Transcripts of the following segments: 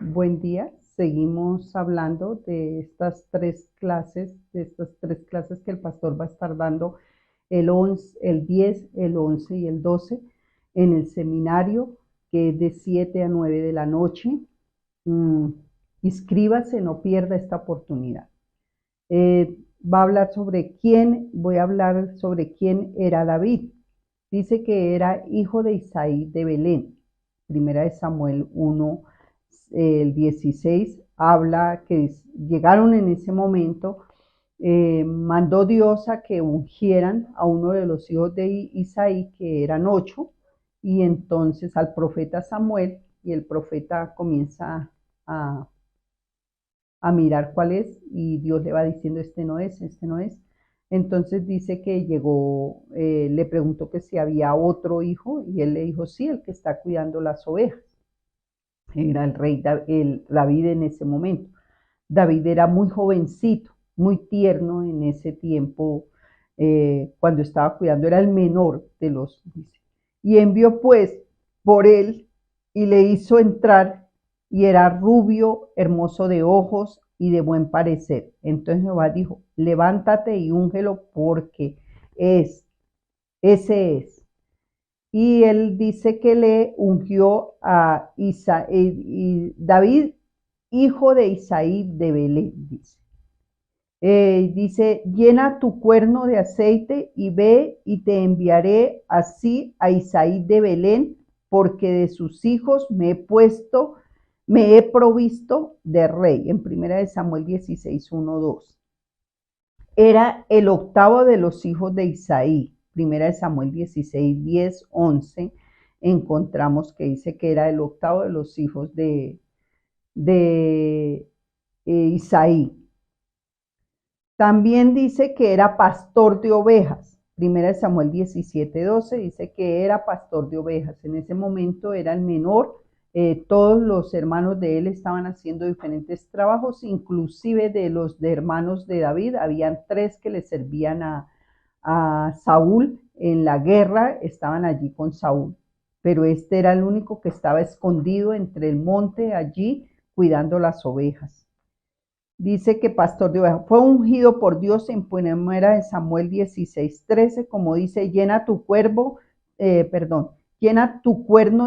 Buen día. Seguimos hablando de estas tres clases que el pastor va a estar dando el 10, el 11 y el 12 en el seminario, que es de 7 a 9 de la noche. Mm, Inscríbase, no pierda esta oportunidad. Voy a hablar sobre quién era David. Dice que era hijo de Isaí de Belén. Primera de Samuel 1, el 16, habla que llegaron en ese momento, mandó Dios a que ungieran a uno de los hijos de Isaí, que eran 8, y entonces al profeta Samuel, y el profeta comienza a mirar cuál es, y Dios le va diciendo, este no es, este no es. Entonces dice que llegó, le preguntó que si había otro hijo, y él le dijo, sí, el que está cuidando las ovejas. Era el David en ese momento. David era muy jovencito, muy tierno en ese tiempo, cuando estaba cuidando, era el menor de los, dice. Y envió pues por él y le hizo entrar, y era rubio, hermoso de ojos y de buen parecer. Entonces Jehová dijo, levántate y úngelo, porque ese es. Y él dice que le ungió a David, hijo de Isaí de Belén, dice. Dice, llena tu cuerno de aceite y ve, y te enviaré así a Isaí de Belén, porque de sus hijos me he provisto de rey. En primera de Samuel 16, 1, 2. Era el octavo de los hijos de Isaí. Primera de Samuel 16, 10, 11. Encontramos que dice que era el octavo de los hijos de Isaí. También dice que era pastor de ovejas. Primera de Samuel 17, 12 dice que era pastor de ovejas. En ese momento era el menor. Todos los hermanos de él estaban haciendo diferentes trabajos, inclusive de hermanos de David. Habían 3 que le servían a Saúl en la guerra, estaban allí con Saúl. Pero este era el único que estaba escondido entre el monte allí cuidando las ovejas. Dice que pastor de ovejas fue ungido por Dios en primera de Samuel 16, 13, como dice, llena tu cuerno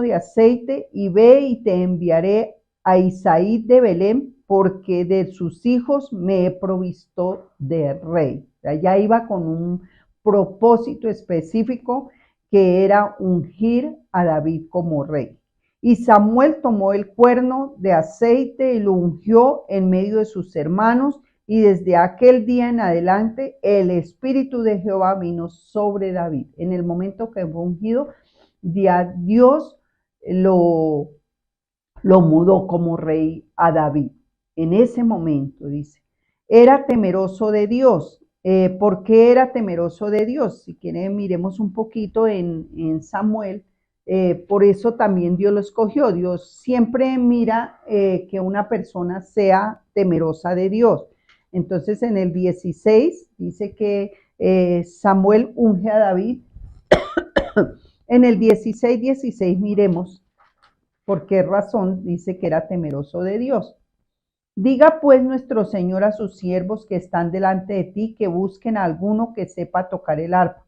de aceite y ve, y te enviaré a Isaí de Belén, porque de sus hijos me he provisto de rey. Ya iba con un propósito específico, que era ungir a David como rey. Y Samuel tomó el cuerno de aceite y lo ungió en medio de sus hermanos, y desde aquel día en adelante el Espíritu de Jehová vino sobre David. En el momento que fue ungido, Dios lo mudó como rey a David. En ese momento, dice, era temeroso de Dios. ¿Por qué era temeroso de Dios? Si quieren, miremos un poquito en Samuel. Por eso también Dios lo escogió. Dios siempre mira que una persona sea temerosa de Dios. Entonces en el 16 dice que Samuel unge a David. En el 16, 16 miremos por qué razón dice que era temeroso de Dios. Diga pues nuestro Señor a sus siervos que están delante de ti, que busquen a alguno que sepa tocar el arpa,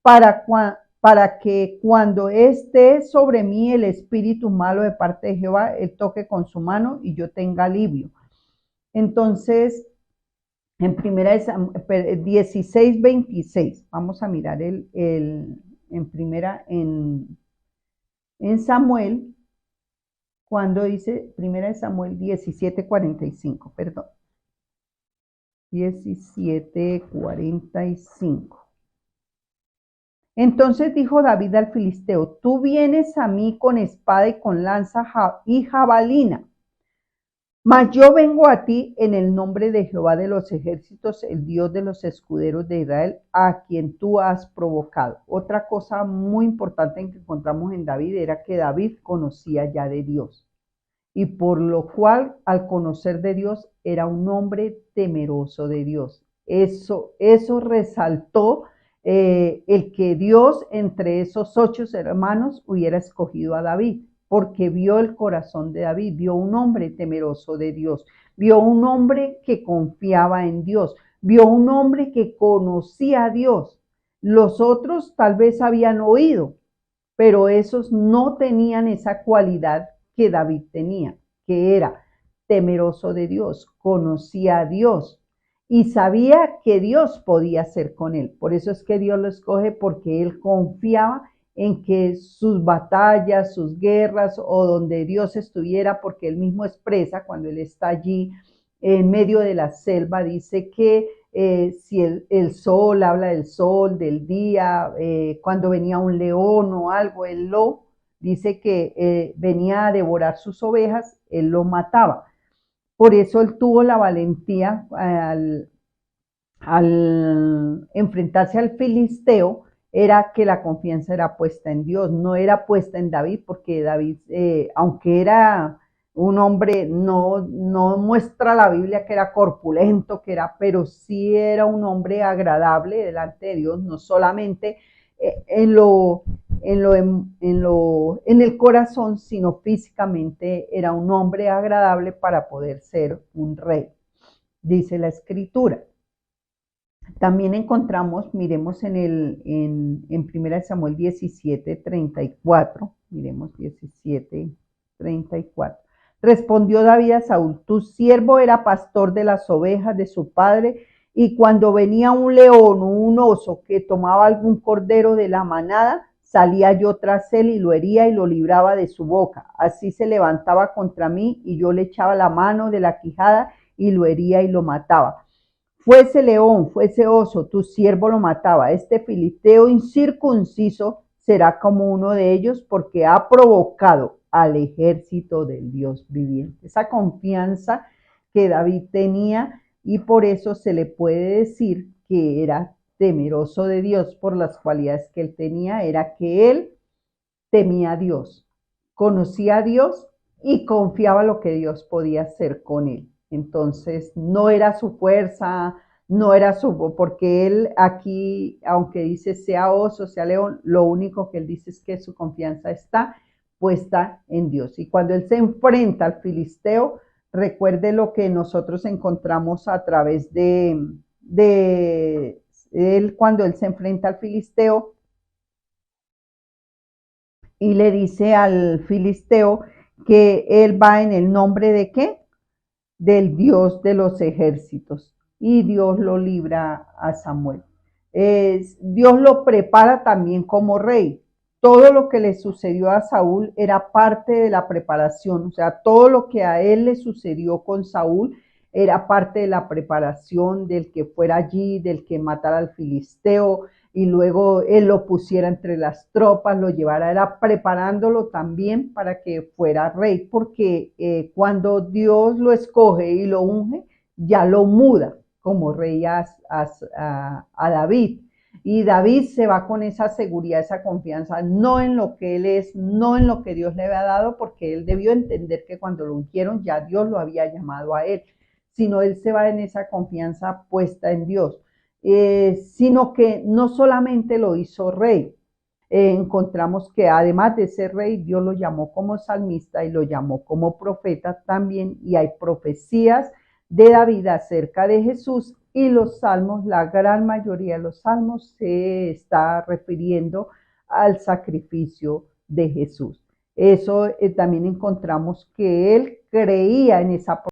para que cuando esté sobre mí el espíritu malo de parte de Jehová, él toque con su mano y yo tenga alivio. Entonces, en primera de 16, 26, vamos a mirar en primera en Samuel, cuando dice primera de Samuel 17, 45, perdón. 17, 45. Entonces dijo David al filisteo, tú vienes a mí con espada y con lanza y jabalina, mas yo vengo a ti en el nombre de Jehová de los ejércitos, el Dios de los escuderos de Israel, a quien tú has provocado. Otra cosa muy importante que encontramos en David era que David conocía ya de Dios, y por lo cual, al conocer de Dios, era un hombre temeroso de Dios. Eso resaltó el que Dios entre esos 8 hermanos hubiera escogido a David, porque vio el corazón de David, vio un hombre temeroso de Dios, vio un hombre que confiaba en Dios, vio un hombre que conocía a Dios. Los otros tal vez habían oído, pero esos no tenían esa cualidad que David tenía, que era temeroso de Dios, conocía a Dios y sabía que Dios podía hacer con él. Por eso es que Dios lo escoge, porque él confiaba en que sus batallas, sus guerras o donde Dios estuviera, porque él mismo expresa cuando él está allí en medio de la selva, dice que si el sol, habla del sol, del día, cuando venía un león o algo, él lo dice que venía a devorar sus ovejas, él lo mataba. Por eso él tuvo la valentía al enfrentarse al filisteo, era que la confianza era puesta en Dios, no era puesta en David, porque David, aunque era un hombre, no muestra la Biblia que era corpulento, que era, pero sí era un hombre agradable delante de Dios, no solamente en el corazón, sino físicamente era un hombre agradable para poder ser un rey, dice la escritura. También encontramos, miremos en 1 Samuel 17:34, miremos 17:34. Respondió David a Saúl: tu siervo era pastor de las ovejas de su padre, y cuando venía un león o un oso que tomaba algún cordero de la manada, salía yo tras él y lo hería y lo libraba de su boca. Así se levantaba contra mí y yo le echaba la mano de la quijada y lo hería y lo mataba. Fuese león, fuese oso, tu siervo lo mataba. Este filisteo incircunciso será como uno de ellos, porque ha provocado al ejército del Dios viviente. Esa confianza que David tenía, y por eso se le puede decir que era temeroso de Dios por las cualidades que él tenía, era que él temía a Dios, conocía a Dios y confiaba en lo que Dios podía hacer con él. Entonces, no era su fuerza, no era porque él aquí, aunque dice sea oso, sea león, lo único que él dice es que su confianza está puesta en Dios. Y cuando él se enfrenta al filisteo, recuerde lo que nosotros encontramos a través de él, cuando él se enfrenta al filisteo, y le dice al filisteo que él va en el nombre de ¿qué? Del Dios de los ejércitos. Y Dios lo libra a Samuel. Dios lo prepara también como rey. Todo lo que le sucedió a Saúl era parte de la preparación. O sea, todo lo que a él le sucedió con Saúl era parte de la preparación del que fuera allí, del que matara al filisteo, y luego él lo pusiera entre las tropas, lo llevara, era preparándolo también para que fuera rey, porque cuando Dios lo escoge y lo unge, ya lo muda como rey a David. Y David se va con esa seguridad, esa confianza, no en lo que él es, no en lo que Dios le había dado, porque él debió entender que cuando lo ungieron ya Dios lo había llamado a él, sino él se va en esa confianza puesta en Dios. Sino que no solamente lo hizo rey, encontramos que además de ser rey, Dios lo llamó como salmista y lo llamó como profeta también, y hay profecías de David acerca de Jesús, y los salmos, la gran mayoría de los salmos se está refiriendo al sacrificio de Jesús. Eso también encontramos que él creía en esa